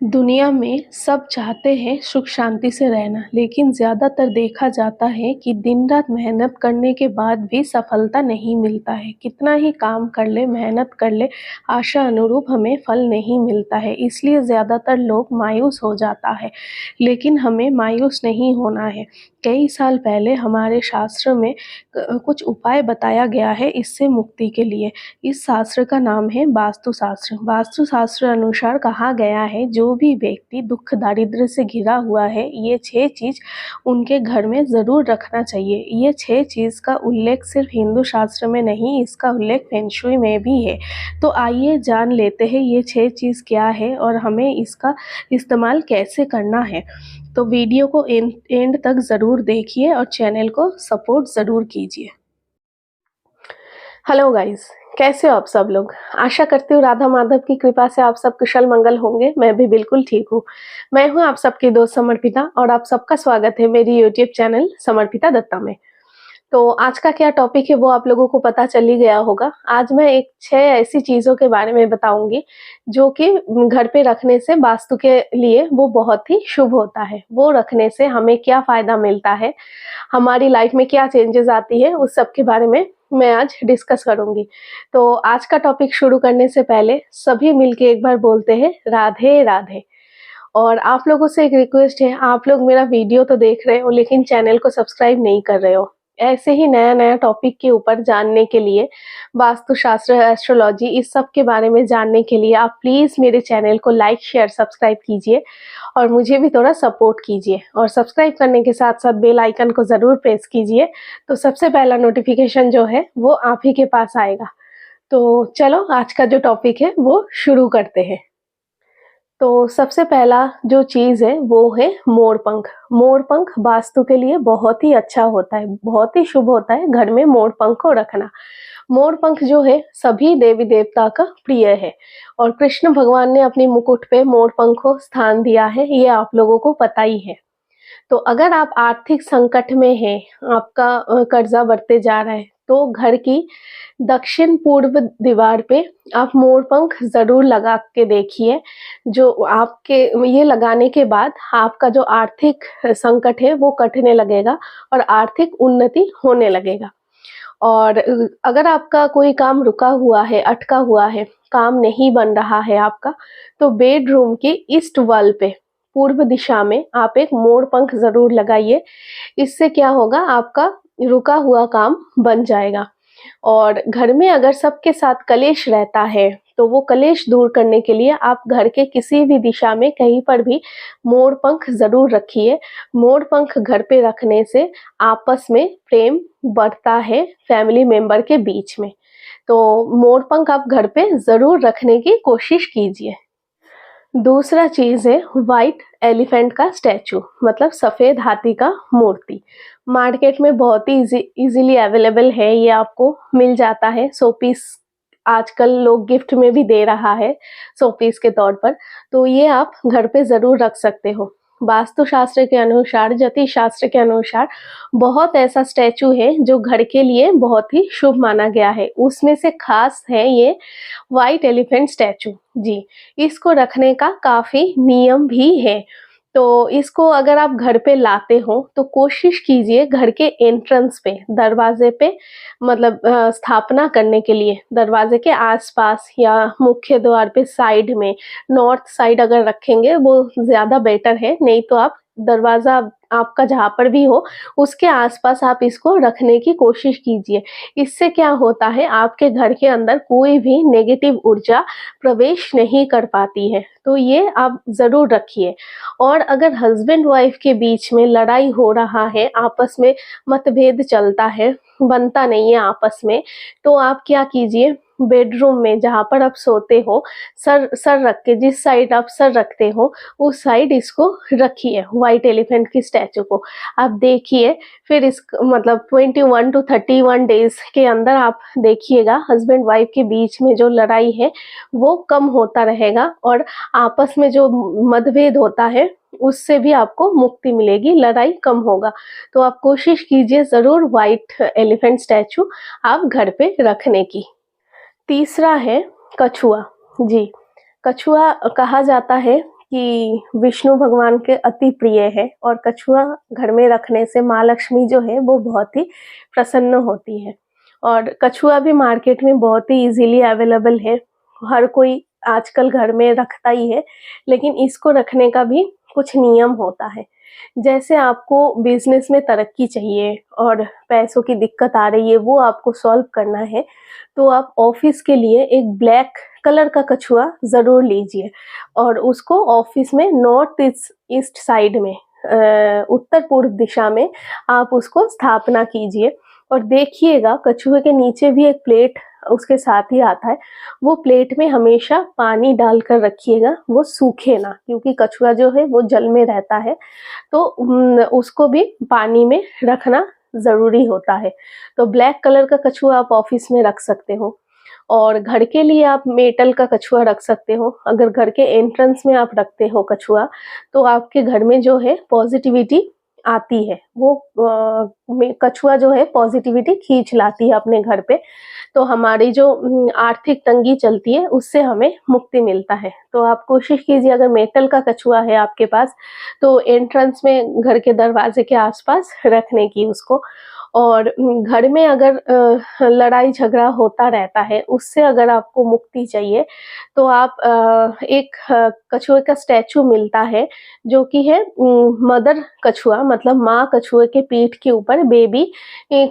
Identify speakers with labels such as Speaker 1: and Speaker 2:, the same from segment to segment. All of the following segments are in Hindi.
Speaker 1: दुनिया में सब चाहते हैं सुख शांति से रहना, लेकिन ज़्यादातर देखा जाता है कि दिन रात मेहनत करने के बाद भी सफलता नहीं मिलता है। कितना ही काम कर ले, मेहनत कर ले, आशा अनुरूप हमें फल नहीं मिलता है। इसलिए ज़्यादातर लोग मायूस हो जाता है, लेकिन हमें मायूस नहीं होना है। कई साल पहले हमारे शास्त्र में कुछ उपाय बताया गया है इससे मुक्ति के लिए। इस शास्त्र का नाम है वास्तुशास्त्र। वास्तुशास्त्र अनुसार कहा गया है, जो भी व्यक्ति दुख दारिद्र्य से घिरा हुआ है, ये 6 चीज़ उनके घर में ज़रूर रखना चाहिए। ये 6 चीज़ का उल्लेख सिर्फ हिंदू शास्त्र में नहीं, इसका उल्लेख फेंग शुई में भी है। तो आइए जान लेते हैं ये 6 चीज़ क्या है और हमें इसका इस्तेमाल कैसे करना है। तो वीडियो को एंड तक ज़रूर देखिए और चैनल को सपोर्ट ज़रूर कीजिए। हेलो गाइस, कैसे हो आप सब लोग। आशा करती हूँ राधा माधव की कृपा से आप सब कुशल मंगल होंगे। मैं भी बिल्कुल ठीक हूँ। मैं हूँ आप सबकी दोस्त समर्पिता और आप सबका स्वागत है मेरी यूट्यूब चैनल समर्पिता दत्ता में। तो आज का क्या टॉपिक है वो आप लोगों को पता चल ही गया होगा। आज मैं 6 ऐसी चीज़ों के बारे में बताऊंगी जो कि घर पे रखने से वास्तु के लिए वो बहुत ही शुभ होता है। वो रखने से हमें क्या फ़ायदा मिलता है, हमारी लाइफ में क्या चेंजेस आती है, उस सब के बारे में मैं आज डिस्कस करूंगी। तो आज का टॉपिक शुरू करने से पहले सभी मिलके एक बार बोलते हैं राधे राधे। और आप लोगों से एक रिक्वेस्ट है, आप लोग मेरा वीडियो तो देख रहे हो लेकिन चैनल को सब्सक्राइब नहीं कर रहे हो। ऐसे ही नया नया टॉपिक के ऊपर जानने के लिए, वास्तुशास्त्र, एस्ट्रोलॉजी, इस सब के बारे में जानने के लिए आप प्लीज़ मेरे चैनल को लाइक शेयर सब्सक्राइब कीजिए और मुझे भी थोड़ा सपोर्ट कीजिए। और सब्सक्राइब करने के साथ साथ बेल आइकन को ज़रूर प्रेस कीजिए, तो सबसे पहला नोटिफिकेशन जो है वो आप ही के पास आएगा। तो चलो आज का जो टॉपिक है वो शुरू करते हैं। तो सबसे पहला जो चीज़ है वो है मोर-पंख। मोर-पंख वास्तु के लिए बहुत ही अच्छा होता है, बहुत ही शुभ होता है घर में मोर-पंख को रखना। मोर-पंख जो है सभी देवी-देवता का प्रिय है और कृष्ण भगवान ने अपनी मुकुट पे मोर-पंख को स्थान दिया है, ये आप लोगों को पता ही है। तो अगर आप आर्थिक संकट में हैं, आपका कर्जा बढ़ते जा रहा है, तो घर की दक्षिण पूर्व दीवार पे आप मोर-पंख ज़रूर लगा के देखिए। जो आपके ये लगाने के बाद आपका जो आर्थिक संकट है वो कटने लगेगा और आर्थिक उन्नति होने लगेगा। और अगर आपका कोई काम रुका हुआ है, अटका हुआ है, काम नहीं बन रहा है आपका, तो बेडरूम के ईस्ट वॉल पे पूर्व दिशा में आप एक मोर-पंख ज़रूर लगाइए। इससे क्या होगा, आपका रुका हुआ काम बन जाएगा। और घर में अगर सबके साथ कलेश रहता है, तो वो कलेश दूर करने के लिए आप घर के किसी भी दिशा में कहीं पर भी मोर-पंख ज़रूर रखिए। मोर-पंख घर पे रखने से आपस में प्रेम बढ़ता है फैमिली मेंबर के बीच में। तो मोर-पंख आप घर पे ज़रूर रखने की कोशिश कीजिए। दूसरा चीज़ है व्हाइट एलिफेंट का स्टैचू, मतलब सफ़ेद हाथी का मूर्ति। मार्केट में बहुत ही इजीली अवेलेबल है, ये आपको मिल जाता है। शो पीस आजकल लोग गिफ्ट में भी दे रहा है, शो पीस के तौर पर। तो ये आप घर पे ज़रूर रख सकते हो। वास्तुशास्त्र के अनुसार, ज्योतिष शास्त्र के अनुसार बहुत ऐसा स्टैचू है जो घर के लिए बहुत ही शुभ माना गया है। उसमें से खास है ये व्हाइट एलिफेंट स्टैचू। जी, इसको रखने का काफ़ी नियम भी है। तो इसको अगर आप घर पे लाते हो तो कोशिश कीजिए घर के एंट्रेंस पे, दरवाजे पे, मतलब स्थापना करने के लिए दरवाजे के आस-पास या मुख्य द्वार पे साइड में, नॉर्थ साइड अगर रखेंगे वो ज़्यादा बेटर है। नहीं तो आप दरवाज़ा आपका जहाँ पर भी हो उसके आस-पास आप इसको रखने की कोशिश कीजिए। इससे क्या होता है, आपके घर के अंदर कोई भी नेगेटिव ऊर्जा प्रवेश नहीं कर पाती है। तो ये आप ज़रूर रखिए। और अगर हस्बैंड वाइफ के बीच में लड़ाई हो रहा है, आपस में मतभेद चलता है, बनता नहीं है आपस में, तो आप क्या कीजिए, बेडरूम में जहाँ पर आप सोते हो, सर सर रख के, जिस साइड आप सर रखते हो उस साइड इसको रखिए, व्हाइट एलिफेंट की स्टैचू को। आप देखिए, फिर इस मतलब 21 टू 31 डेज के अंदर आप देखिएगा हस्बैंड वाइफ के बीच में जो लड़ाई है वो कम होता रहेगा और आपस में जो मतभेद होता है उससे भी आपको मुक्ति मिलेगी, लड़ाई कम होगा। तो आप कोशिश कीजिए ज़रूर व्हाइट एलिफेंट स्टैचू आप घर पे रखने की। तीसरा है कछुआ। जी, कछुआ कहा जाता है कि विष्णु भगवान के अति प्रिय है और कछुआ घर में रखने से माँ लक्ष्मी जो है वो बहुत ही प्रसन्न होती है। और कछुआ भी मार्केट में बहुत ही इजीली अवेलेबल है, हर कोई आजकल घर में रखता ही है, लेकिन इसको रखने का भी कुछ नियम होता है। जैसे आपको बिजनेस में तरक्की चाहिए और पैसों की दिक्कत आ रही है, वो आपको सॉल्व करना है, तो आप ऑफिस के लिए एक ब्लैक कलर का कछुआ ज़रूर लीजिए और उसको ऑफिस में नॉर्थ ईस्ट साइड में उत्तर पूर्व दिशा में आप उसको स्थापना कीजिए। और देखिएगा कछुए के नीचे भी एक प्लेट उसके साथ ही आता है, वो प्लेट में हमेशा पानी डालकर रखिएगा, वो सूखे ना, क्योंकि कछुआ जो है वो जल में रहता है, तो उसको भी पानी में रखना ज़रूरी होता है। तो ब्लैक कलर का कछुआ आप ऑफिस में रख सकते हो और घर के लिए आप मेटल का कछुआ रख सकते हो। अगर घर के एंट्रेंस में आप रखते हो कछुआ, तो आपके घर में जो है पॉजिटिविटी आती है, वो कछुआ जो है पॉजिटिविटी खींच लाती है अपने घर पे, तो हमारी जो आर्थिक तंगी चलती है उससे हमें मुक्ति मिलता है। तो आप कोशिश कीजिए, अगर मेटल का कछुआ है आपके पास, तो एंट्रेंस में घर के दरवाजे के आसपास रखने की उसको। और घर में अगर लड़ाई झगड़ा होता रहता है, उससे अगर आपको मुक्ति चाहिए, तो आप एक कछुए का स्टैचू मिलता है जो कि है मदर कछुआ, मतलब माँ कछुए के पीठ के ऊपर बेबी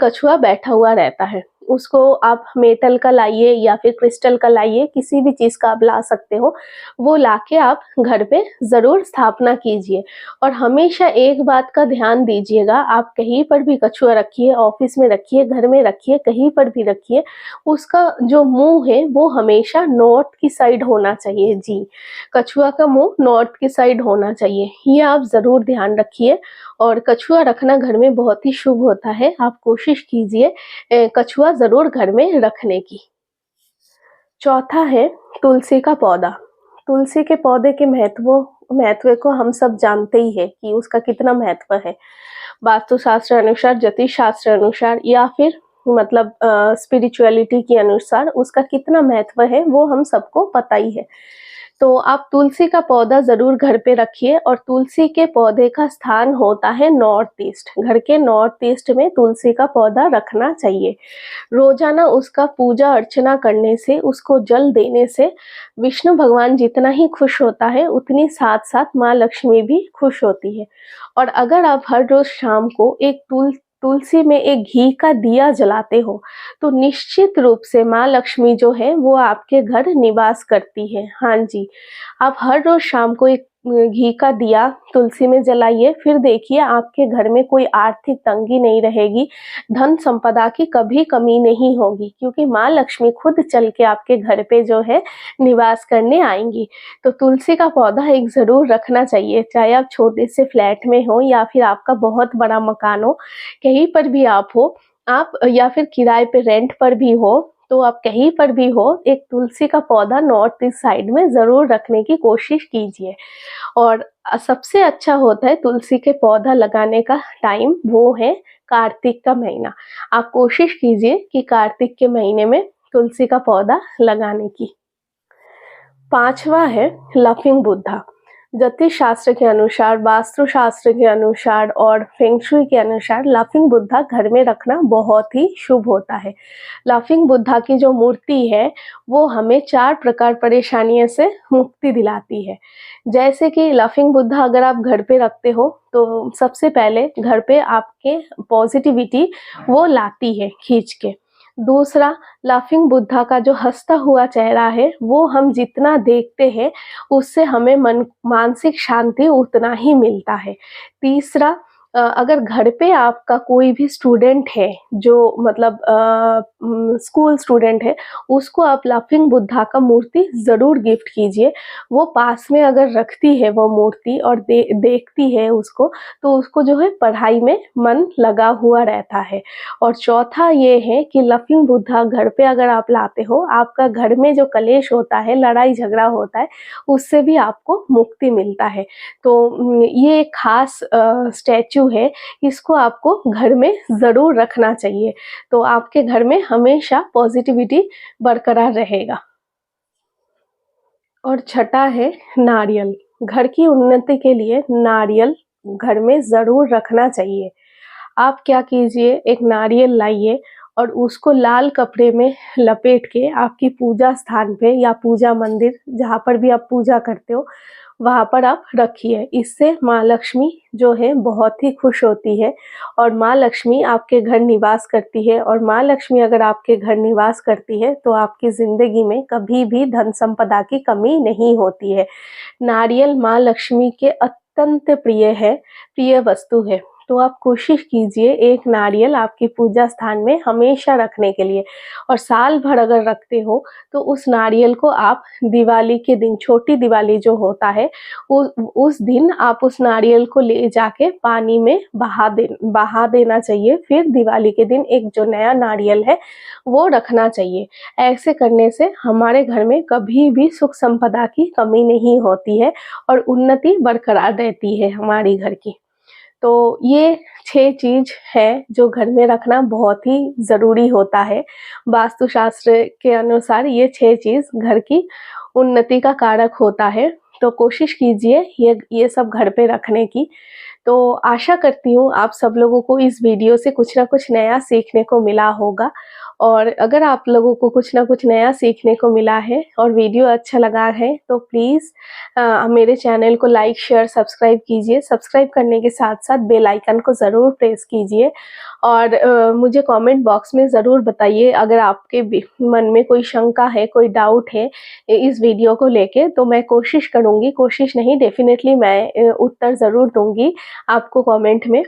Speaker 1: कछुआ बैठा हुआ रहता है। उसको आप मेटल का लाइए या फिर क्रिस्टल का लाइए, किसी भी चीज़ का आप ला सकते हो, वो लाके आप घर पे ज़रूर स्थापना कीजिए। और हमेशा एक बात का ध्यान दीजिएगा, आप कहीं पर भी कछुआ रखिए, ऑफिस में रखिए, घर में रखिए, कहीं पर भी रखिए, उसका जो मुँह है वो हमेशा नॉर्थ की साइड होना चाहिए। जी, कछुआ का मुँह नॉर्थ की साइड होना चाहिए, ये आप ज़रूर ध्यान रखिए। और कछुआ रखना घर में बहुत ही शुभ होता है, आप कोशिश कीजिए कछुआ ज़रूर घर में रखने की। चौथा है तुलसी का पौधा। तुलसी के पौधे के महत्व को हम सब जानते ही है कि उसका कितना महत्व है। वास्तुशास्त्र अनुसार, ज्योतिष शास्त्र अनुसार या फिर मतलब स्पिरिचुअलिटी के अनुसार उसका कितना महत्व है वो हम सबको पता ही है। तो आप तुलसी का पौधा ज़रूर घर पे रखिए और तुलसी के पौधे का स्थान होता है नॉर्थ ईस्ट। घर के नॉर्थ ईस्ट में तुलसी का पौधा रखना चाहिए। रोजाना उसका पूजा अर्चना करने से, उसको जल देने से विष्णु भगवान जितना ही खुश होता है, उतनी साथ साथ माँ लक्ष्मी भी खुश होती है। और अगर आप हर रोज शाम को एक तुलसी में एक घी का दिया जलाते हो, तो निश्चित रूप से माँ लक्ष्मी जो है वो आपके घर निवास करती है। हाँ जी, आप हर रोज शाम को एक घी का दिया तुलसी में जलाइए, फिर देखिए आपके घर में कोई आर्थिक तंगी नहीं रहेगी, धन संपदा की कभी कमी नहीं होगी, क्योंकि माँ लक्ष्मी खुद चल के आपके घर पे जो है निवास करने आएंगी। तो तुलसी का पौधा एक ज़रूर रखना चाहिए, चाहे आप छोटे से फ्लैट में हो या फिर आपका बहुत बड़ा मकान हो, कहीं पर भी आप हो, आप या फिर किराए पे रेंट पर भी हो, तो आप कहीं पर भी हो, एक तुलसी का पौधा नॉर्थ ईस्ट साइड में ज़रूर रखने की कोशिश कीजिए। और सबसे अच्छा होता है तुलसी के पौधा लगाने का टाइम, वो है कार्तिक का महीना। आप कोशिश कीजिए कि कार्तिक के महीने में तुलसी का पौधा लगाने की। पांचवा है लाफिंग बुद्धा। ज्योतिष शास्त्र के अनुसार, वास्तु शास्त्र के अनुसार और फेंग शुई के अनुसार लाफिंग बुद्धा घर में रखना बहुत ही शुभ होता है। लाफिंग बुद्धा की जो मूर्ति है वो हमें 4 प्रकार परेशानियों से मुक्ति दिलाती है। जैसे कि लाफिंग बुद्धा अगर आप घर पे रखते हो, तो सबसे पहले घर पे आपके पॉजिटिविटी वो लाती है खींच के। दूसरा, लाफिंग बुद्धा का जो हंसता हुआ चेहरा है वो हम जितना देखते हैं उससे हमें मानसिक शांति उतना ही मिलता है। तीसरा, अगर घर पे आपका कोई भी स्टूडेंट है जो मतलब स्कूल स्टूडेंट है, उसको आप लाफिंग बुद्धा का मूर्ति ज़रूर गिफ्ट कीजिए। वो पास में अगर रखती है वो मूर्ति और देखती है उसको, तो उसको जो है पढ़ाई में मन लगा हुआ रहता है। और चौथा ये है कि लाफिंग बुद्धा घर पे अगर आप लाते हो, आपका घर में जो कलेश होता है, लड़ाई झगड़ा होता है, उससे भी आपको मुक्ति मिलता है। तो ये एक खास स्टैचू है, इसको आपको घर में ज़रूर रखना चाहिए, तो आपके घर में हमेशा पॉजिटिविटी बरकरार रहेगा। और छठा है नारियल। घर की उन्नति के लिए नारियल घर में ज़रूर रखना चाहिए। आप क्या कीजिए, एक नारियल लाइए और उसको लाल कपड़े में लपेट के आपकी पूजा स्थान पे या पूजा मंदिर जहाँ पर भी आप पूजा करते हो, वहाँ पर आप रखिए। इससे माँ लक्ष्मी जो है बहुत ही खुश होती है और माँ लक्ष्मी आपके घर निवास करती है, और माँ लक्ष्मी अगर आपके घर निवास करती है तो आपकी ज़िंदगी में कभी भी धन संपदा की कमी नहीं होती है। नारियल माँ लक्ष्मी के अत्यंत प्रिय वस्तु है। तो आप कोशिश कीजिए एक नारियल आपकी पूजा स्थान में हमेशा रखने के लिए, और साल भर अगर रखते हो तो उस नारियल को आप दिवाली के दिन, छोटी दिवाली जो होता है, उस दिन आप उस नारियल को ले जाके पानी में बहा देना चाहिए। फिर दिवाली के दिन एक जो नया नारियल है वो रखना चाहिए। ऐसे करने से हमारे घर में कभी भी सुख संपदा की कमी नहीं होती है और उन्नति बरकरार रहती है हमारी घर की। तो ये 6 चीज़ है जो घर में रखना बहुत ही ज़रूरी होता है। वास्तुशास्त्र के अनुसार ये 6 चीज़ घर की उन्नति का कारक होता है। तो कोशिश कीजिए ये सब घर पे रखने की। तो आशा करती हूँ आप सब लोगों को इस वीडियो से कुछ न कुछ नया सीखने को मिला होगा, और अगर आप लोगों को कुछ न कुछ नया सीखने को मिला है और वीडियो अच्छा लगा है तो प्लीज़ मेरे चैनल को लाइक, शेयर, सब्सक्राइब कीजिए। सब्सक्राइब करने के साथ-साथ बेल आइकन को ज़रूर प्रेस कीजिए, और मुझे कमेंट बॉक्स में ज़रूर बताइए अगर आपके मन में कोई शंका है, कोई डाउट है इस वीडियो को लेके, तो मैं कोशिश करूँगी, कोशिश नहीं डेफ़िनेटली मैं उत्तर ज़रूर दूँगी आपको कमेंट में।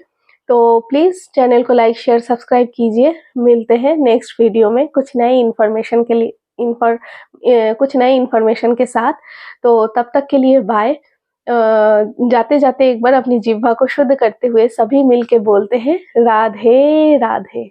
Speaker 1: तो प्लीज़ चैनल को लाइक, शेयर, सब्सक्राइब कीजिए। मिलते हैं नेक्स्ट वीडियो में कुछ नए इन्फॉर्मेशन के साथ। तो तब तक के लिए बाय। जाते-जाते एक बार अपनी जिह्वा को शुद्ध करते हुए सभी मिल के बोलते हैं राधे राधे।